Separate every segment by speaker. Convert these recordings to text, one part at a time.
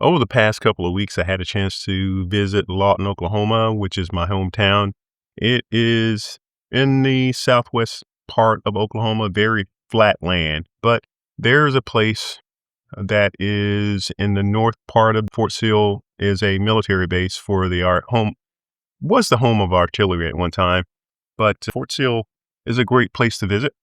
Speaker 1: Over the past couple of weeks, I had a chance to visit Lawton, Oklahoma, which is my hometown. It is in the southwest part of Oklahoma, very flat land, but there's a place that is in the north part of Fort Sill is a military base for was the home of artillery at one time, but Fort Sill is a great place to visit.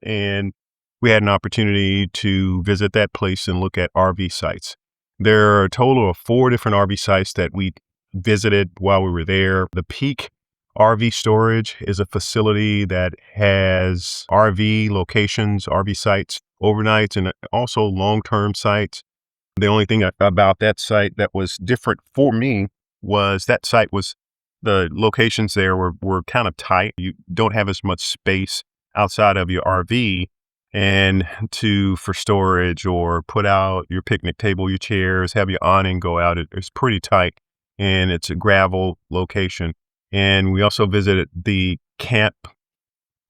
Speaker 1: And we had an opportunity to visit that place and look at RV sites. There are a total of 4 different RV sites that we visited while we were there. The Peak RV Storage is a facility that has RV locations, RV sites, overnights, and also long-term sites. The only thing about that site that was different for me was the locations there were kind of tight. You don't have as much space outside of your RV for storage or put out your picnic table, your chairs, have your awning go out. It's pretty tight, and it's a gravel location. And we also visited the Camp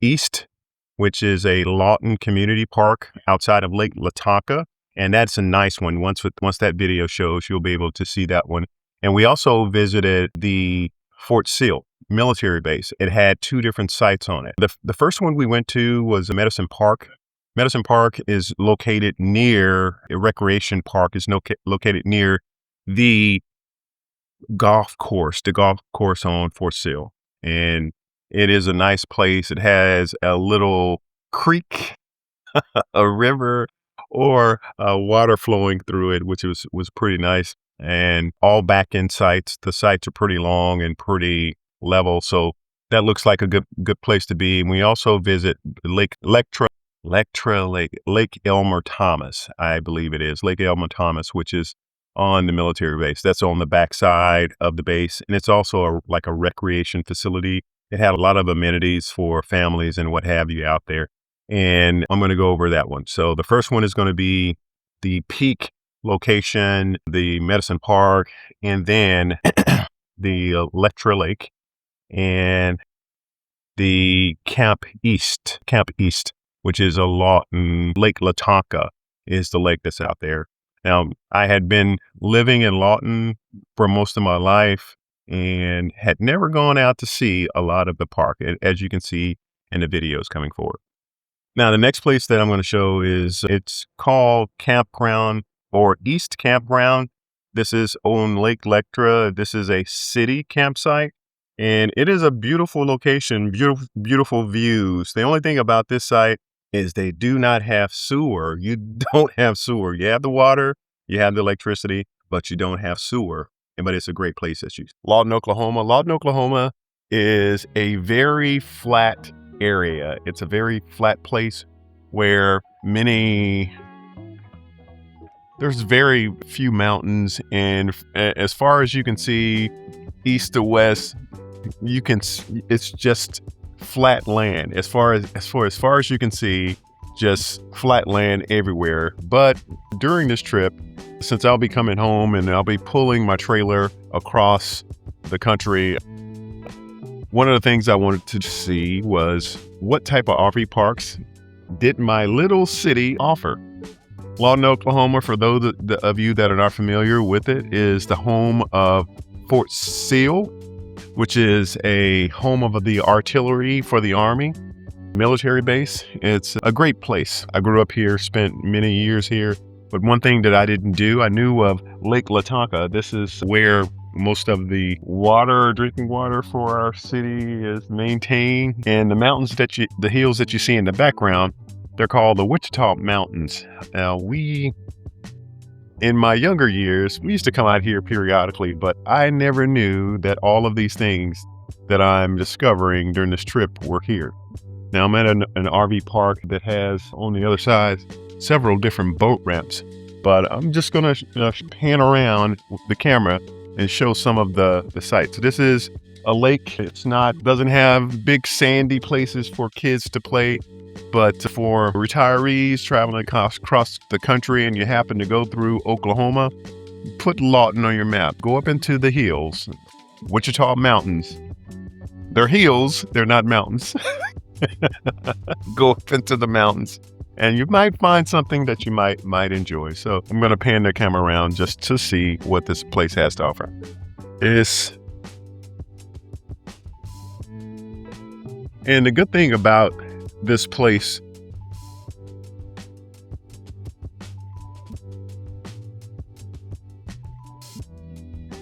Speaker 1: East, which is a Lawton community park outside of Lake Lawtonka. And that's a nice one. Once that video shows, you'll be able to see that one. And we also visited the Fort Sill military base. It had 2 different sites on it. The first one we went to was Medicine Park. Medicine Park is located near a recreation park, located near the golf course on Fort Sill. And it is a nice place. It has a little creek, a river, or water flowing through it, which was pretty nice. And all back end sites. The sites are pretty long and pretty level, so that looks like a good place to be. And we also visit Lake Elmer Thomas, I believe it is Lake Elmer Thomas, which is on the military base. That's on the backside of the base, and it's also like a recreation facility. It had a lot of amenities for families and what have you out there. And I'm going to go over that one. So the first one is going to be the Peak location, the Medicine Park, and then the Electra Lake and the Camp East, which is a Lawton. Lake Lawtonka is the lake that's out there. Now, I had been living in Lawton for most of my life and had never gone out to see a lot of the park, as you can see in the videos coming forward. Now, the next place that I'm going to show it's called Campground or East Campground. This is on Lake Electra. This is a city campsite, and it is a beautiful location, beautiful views. The only thing about this site is they do not have sewer. You don't have sewer. You have the water, you have the electricity, but you don't have sewer. But it's a great place to choose. Lawton, Oklahoma. Lawton, Oklahoma is a very flat area. It's a very flat place where there's very few mountains, and as far as you can see, east to west, it's just flat land. As far as you can see, just flat land everywhere. But during this trip, since I'll be coming home and I'll be pulling my trailer across the country, one of the things I wanted to see was what type of RV parks did my little city offer. Lawton, Oklahoma, for those of you that are not familiar with it, is the home of Fort Sill, which is a home of the artillery for the Army military base. It's a great place. I grew up here, spent many years here, but one thing that I didn't do, I knew of Lake Lawtonka. This is where most of the drinking water for our city is maintained. And the mountains the hills that you see in the background, they're called the Wichita Mountains. Now, in my younger years, we used to come out here periodically, but I never knew that all of these things that I'm discovering during this trip were here. Now, I'm at an RV park that has, on the other side, several different boat ramps, but I'm just going to pan around the camera and show some of the sites. So this is a lake. Doesn't have big sandy places for kids to play. But for retirees traveling across the country and you happen to go through Oklahoma, put Lawton on your map. Go up into the hills, Wichita Mountains. They're hills, they're not mountains. Go up into the mountains and you might find something that you might enjoy. So I'm going to pan the camera around just to see what this place has to offer. And the good thing about this place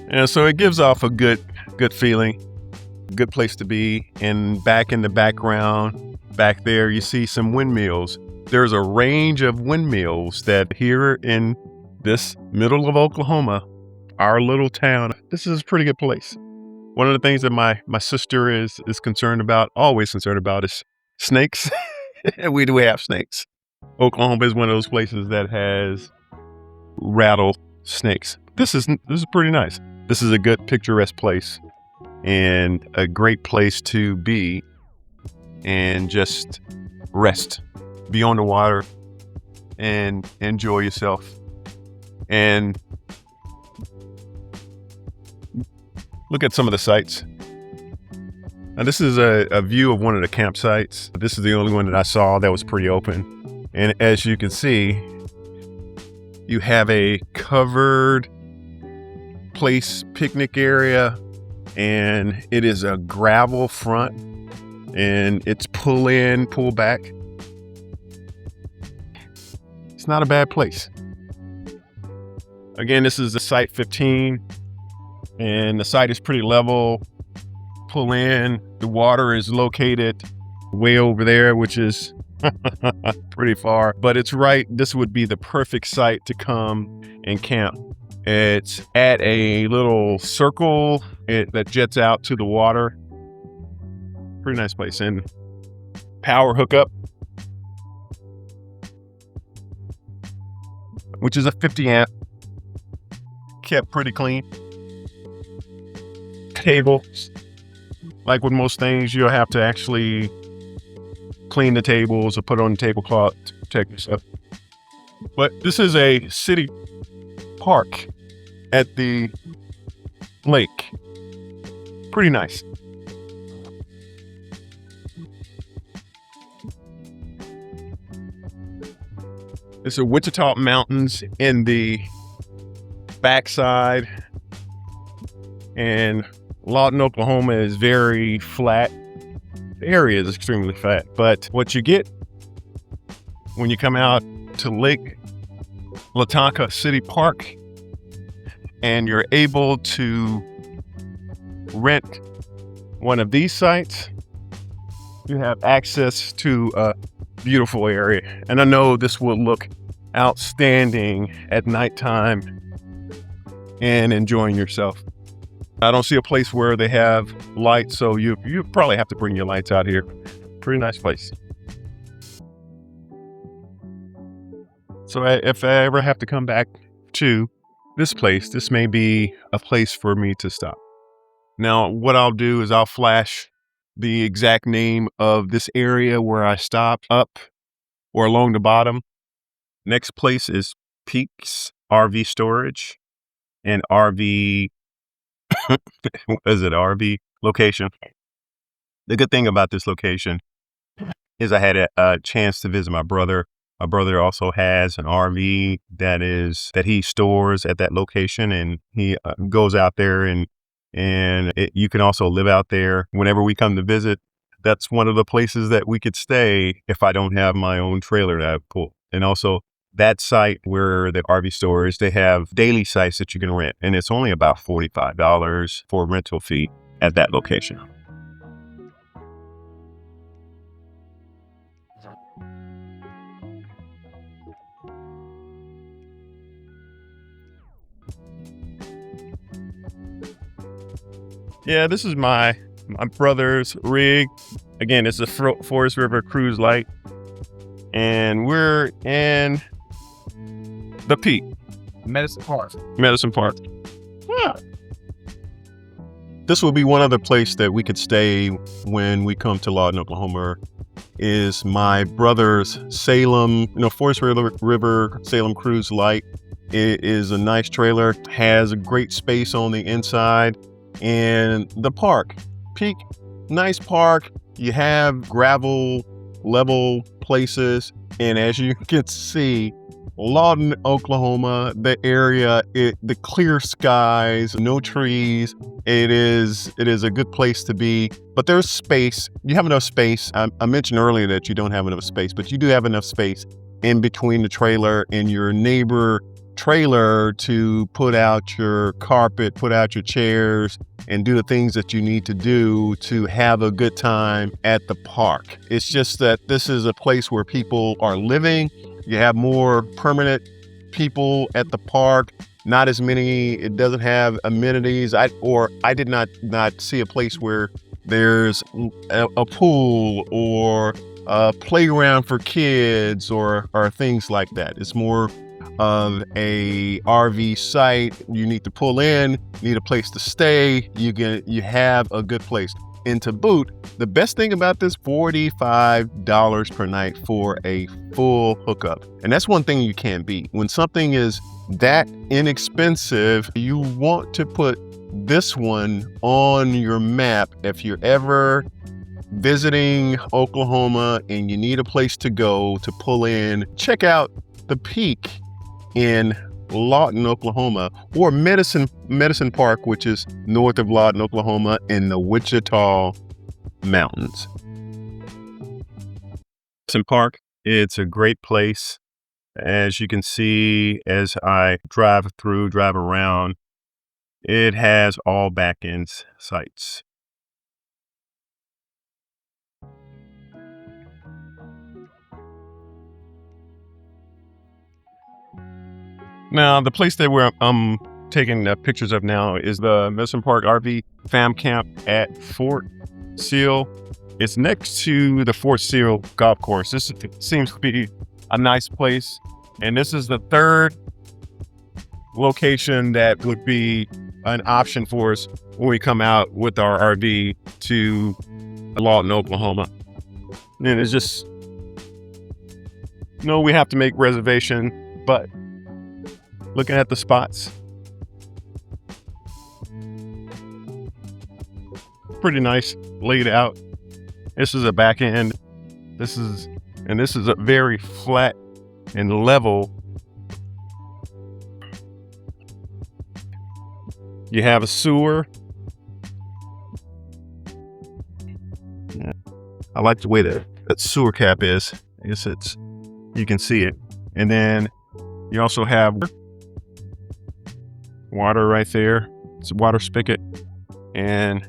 Speaker 1: and so it gives off a good feeling, good place to be. And back in the background, back there, you see some windmills. There's a range of windmills that here in this middle of Oklahoma, our little town, this is a pretty good place. One of the things that my sister is concerned about, always concerned about, is snakes. We do have snakes. Oklahoma is one of those places that has rattlesnakes. This is pretty nice. This is a good picturesque place and a great place to be and just rest, be on the water and enjoy yourself. And look at some of the sights. Now, this is a view of one of the campsites. This is the only one that I saw that was pretty open. And as you can see, you have a covered place picnic area, and it is a gravel front, and it's pull in, pull back. It's not a bad place. Again, this is the site 15, and the site is pretty level. Pull in, the water is located way over there, which is pretty far, but it's right. This would be the perfect site to come and camp. It's at a little circle that jets out to the water. Pretty nice place. And power hookup, which is a 50 amp, kept pretty clean. Tables, like with most things, you'll have to actually clean the tables or put on the tablecloth to protect yourself. But this is a city park at the lake. Pretty nice. It's the Wichita Mountains in the backside, and Lawton, Oklahoma is very flat. The area is extremely flat, but what you get when you come out to Lake Lawtonka City Park and you're able to rent one of these sites, you have access to a beautiful area. And I know this will look outstanding at nighttime and enjoying yourself. I don't see a place where they have lights, so you probably have to bring your lights out here. Pretty nice place. So if I ever have to come back to this place, this may be a place for me to stop. Now, what I'll do is I'll flash the exact name of this area where I stopped up or along the bottom. Next place is Peaks RV Storage and RV RV location. The good thing about this location is I had a chance to visit my brother. My brother also has an RV that he stores at that location, and he goes out there and you can also live out there whenever we come to visit. That's one of the places that we could stay if I don't have my own trailer that I pull. And also that site where the RV store is, they have daily sites that you can rent, and it's only about $45 for a rental fee at that location. Yeah, this is my brother's rig. Again, it's a Forest River Cruise Light, and we're in the Peak.
Speaker 2: Medicine Park.
Speaker 1: Yeah. This will be one other place that we could stay when we come to Lawton, Oklahoma, is my brother's Salem, Forest River Salem Cruise Light. It is a nice trailer, has a great space on the inside, and the park, Peak, nice park. You have gravel level places. And as you can see, Lawton, Oklahoma, the area, the clear skies, no trees. It is a good place to be, but there's space. You have enough space. I mentioned earlier that you don't have enough space, but you do have enough space in between the trailer and your neighbor trailer to put out your carpet, put out your chairs, and do the things that you need to do to have a good time at the park. It's just that this is a place where people are living. You have more permanent people at the park, not as many. It doesn't have amenities. I did not see a place where there's a pool or a playground for kids or things like that. It's more of a RV site. You need to pull in, need a place to stay. You have a good place. And to boot, the best thing about this, $45 per night for a full hookup. And that's one thing you can't beat. When something is that inexpensive, you want to put this one on your map. If you're ever visiting Oklahoma and you need a place to go to pull in, check out the Peak in Lawton, Oklahoma, or Medicine Park, which is north of Lawton, Oklahoma, in the Wichita Mountains. Medicine Park, it's a great place. As you can see, as I drive around, it has all back-end sites. Now, the place that I'm taking pictures of now is the Medicine Park RV Fam Camp at Fort Sill. It's next to the Fort Sill golf course. This seems to be a nice place. And this is the third location that would be an option for us when we come out with our RV to Lawton, Oklahoma. And it's just, we have to make reservation, but looking at the spots, pretty nice laid out. This is a back end. This is a very flat and level. You have a sewer. Yeah. I like the way that sewer cap is. I guess you can see it. And then you also have water right there. It's a water spigot and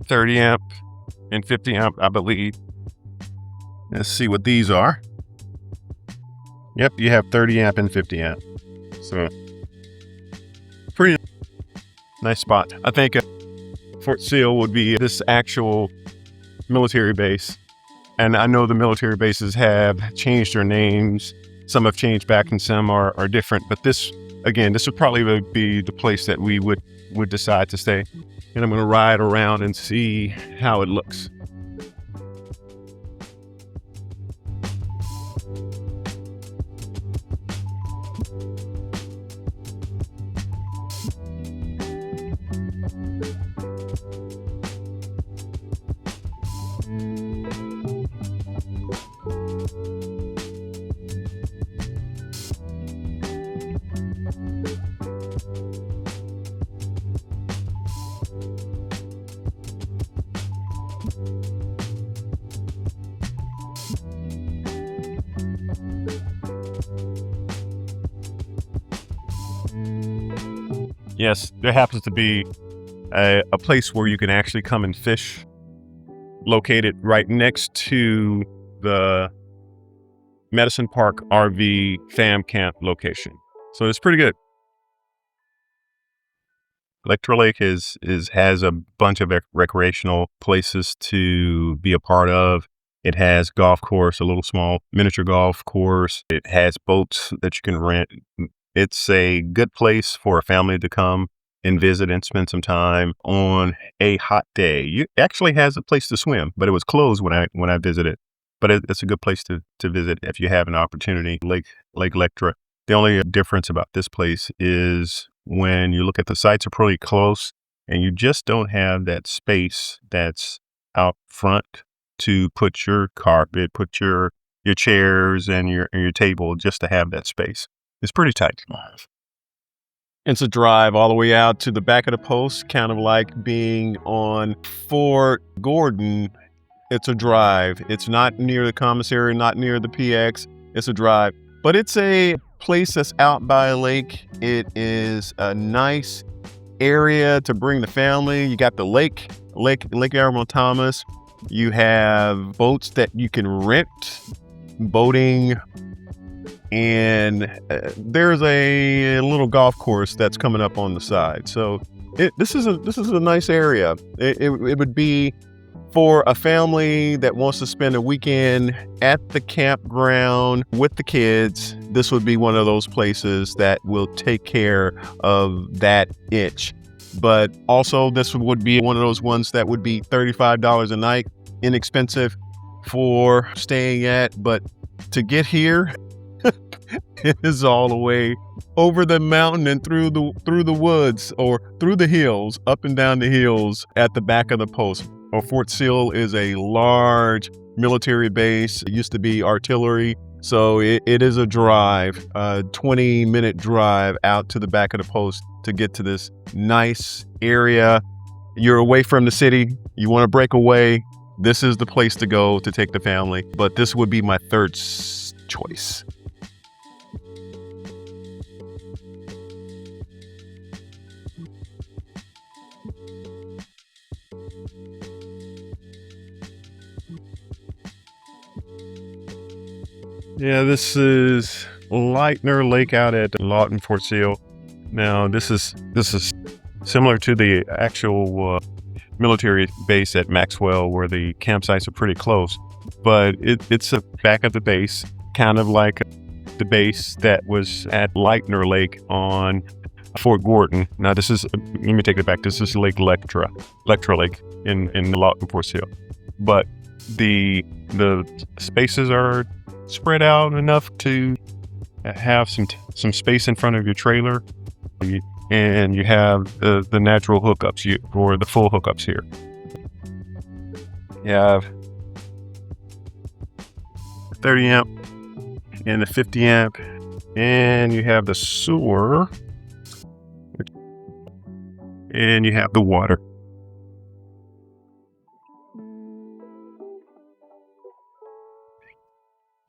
Speaker 1: 30 amp and 50 amp, I believe. Let's see what these are. Yep, you have 30 amp and 50 amp. So pretty nice spot. I think Fort Sill would be this actual military base. And I know the military bases have changed their names. Some have changed back and some are different. But this would probably be the place that we would decide to stay. And I'm going to ride around and see how it looks. Yes, there happens to be a place where you can actually come and fish, located right next to the Medicine Park RV Fam Camp location. So it's pretty good. Electra Lake has a bunch of recreational places to be a part of. It has golf course, a little small miniature golf course. It has boats that you can rent. It's a good place for a family to come and visit and spend some time on a hot day. It actually has a place to swim, but it was closed when I visited. But it's a good place to visit if you have an opportunity. Lake Electra. The only difference about this place is when you look at the sites are pretty close and you just don't have that space that's out front to put your carpet, put your chairs and your table, just to have that space. It's pretty tight.
Speaker 2: It's a drive all the way out to the back of the post, kind of like being on Fort Gordon. It's a drive. It's not near the commissary, not near the PX. It's a drive, but it's a place that's out by a lake. It is a nice area to bring the family. You got the Lake Elmer Thomas. You have boats that you can rent, boating, and there's a little golf course that's coming up on the side. So this is a nice area. It would be for a family that wants to spend a weekend at the campground with the kids. This would be one of those places that will take care of that itch. But also this would be one of those ones that would be $35 a night, inexpensive for staying at. But to get here, it is all the way over the mountain and through the woods, or through the hills, up and down the hills at the back of the post. Fort Sill is a large military base. It used to be artillery. So it is a drive, a 20-minute drive out to the back of the post to get to this nice area. You're away from the city. You want to break away. This is the place to go to take the family. But this would be my third choice. Yeah, this is Lightner Lake out at Lawton, Fort Sill. Now, this is similar to the actual military base at Maxwell, where the campsites are pretty close, but it's the back of the base, kind of like the base that was at Lightner Lake on Fort Gordon. Now, let me take it back. This is Lake Electra Lake in Lawton, Fort Sill. But the spaces are spread out enough to have some space in front of your trailer, and you have the natural hookups, or the full hookups here. You have 30 amp and the 50 amp, and you have the sewer, and you have the water.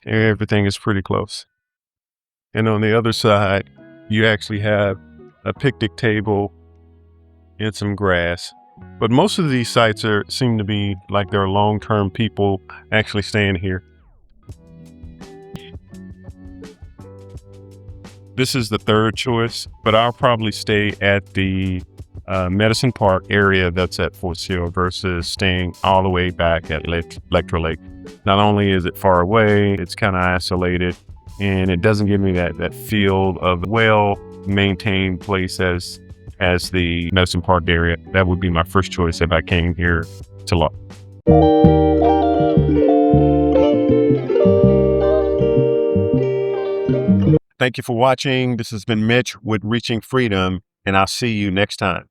Speaker 2: Everything is pretty close. And on the other side, you actually have a picnic table and some grass. But most of these sites seem to be like there are long-term people actually staying here. This is the third choice, but I'll probably stay at the Medicine Park area that's at Fort Sill versus staying all the way back at Electra Lake. Not only is it far away, it's kind of isolated, and it doesn't give me that feel of well-maintained place as the Medicine Park area. That would be my first choice if I came here to Lawton. Thank you for watching. This has been Mitch with Reaching Freedom, and I'll see you next time.